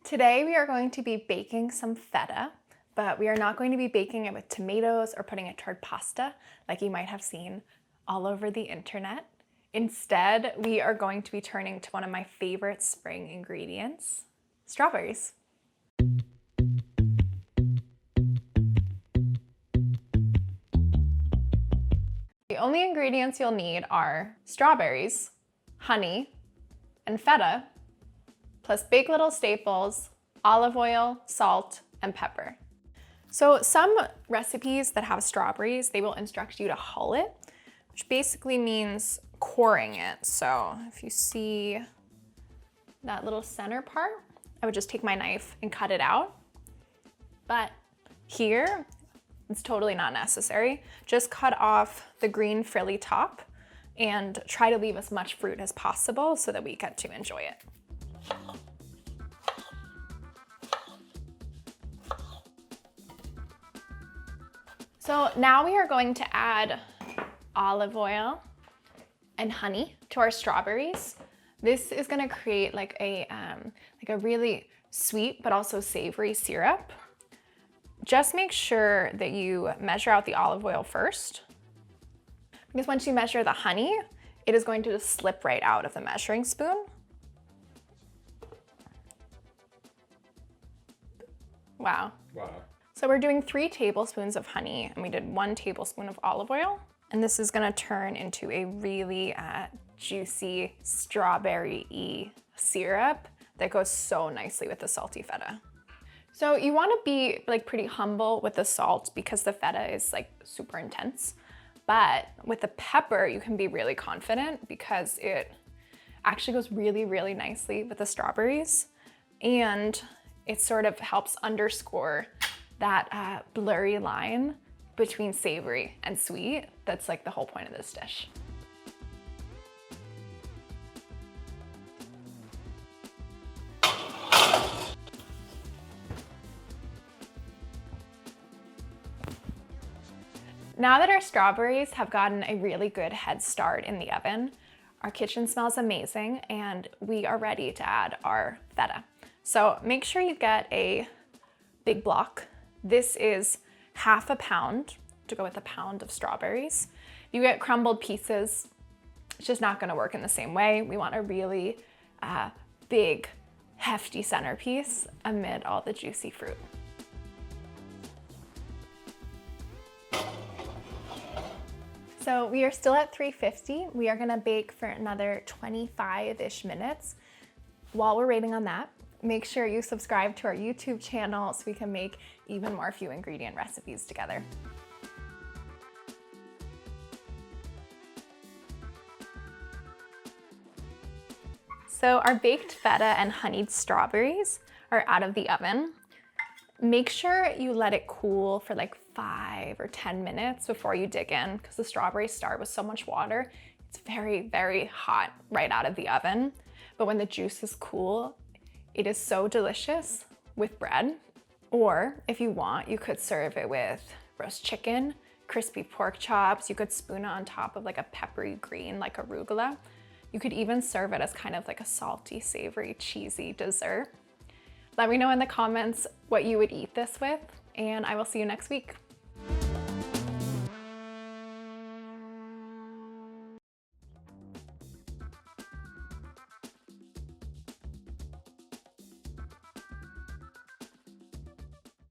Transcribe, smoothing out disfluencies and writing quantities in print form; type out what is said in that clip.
Today we are going to be baking some feta, but we are not going to be baking it with tomatoes or putting it toward pasta like you might have seen all over the internet. Instead, we are going to be turning to one of my favorite spring ingredients, strawberries. The only ingredients you'll need are strawberries, honey, and feta, plus bake little staples, olive oil, salt, and pepper. So some recipes that have strawberries, they will instruct you to hull it, which basically means coring it. So if you see that little center part, I would just take my knife and cut it out. But here, it's totally not necessary. Just cut off the green frilly top and try to leave as much fruit as possible so that we get to enjoy it. So now we are going to add olive oil and honey to our strawberries. This is gonna create like a really sweet but also savory syrup. Just make sure that you measure out the olive oil first, because once you measure the honey, it is going to just slip right out of the measuring spoon. Wow. So we're doing 3 tablespoons of honey, and we did 1 tablespoon of olive oil. And this is gonna turn into a really juicy strawberry-y syrup that goes so nicely with the salty feta. So you wanna be like pretty humble with the salt because the feta is like super intense. But with the pepper, you can be really confident because it actually goes really, really nicely with the strawberries. And it sort of helps underscore that blurry line between savory and sweet. That's like the whole point of this dish. Now that our strawberries have gotten a really good head start in the oven, our kitchen smells amazing and we are ready to add our feta. So make sure you get a big block. This is half a pound to go with a pound of strawberries. If you get crumbled pieces, it's just not gonna work in the same way. We want a really big, hefty centerpiece amid all the juicy fruit. So we are still at 350. We are gonna bake for another 25-ish minutes. While we're waiting on that, make sure you subscribe to our YouTube channel so we can make even more few ingredient recipes together. So our baked feta and honeyed strawberries are out of the oven. Make sure you let it cool for like 5 or 10 minutes before you dig in, because the strawberries start with so much water. It's very, very hot right out of the oven. But when the juice is cool, it is so delicious with bread. Or if you want, you could serve it with roast chicken, crispy pork chops. You could spoon it on top of like a peppery green like arugula. You could even serve it as kind of like a salty, savory, cheesy dessert. Let me know in the comments what you would eat this with, and I will see you next week.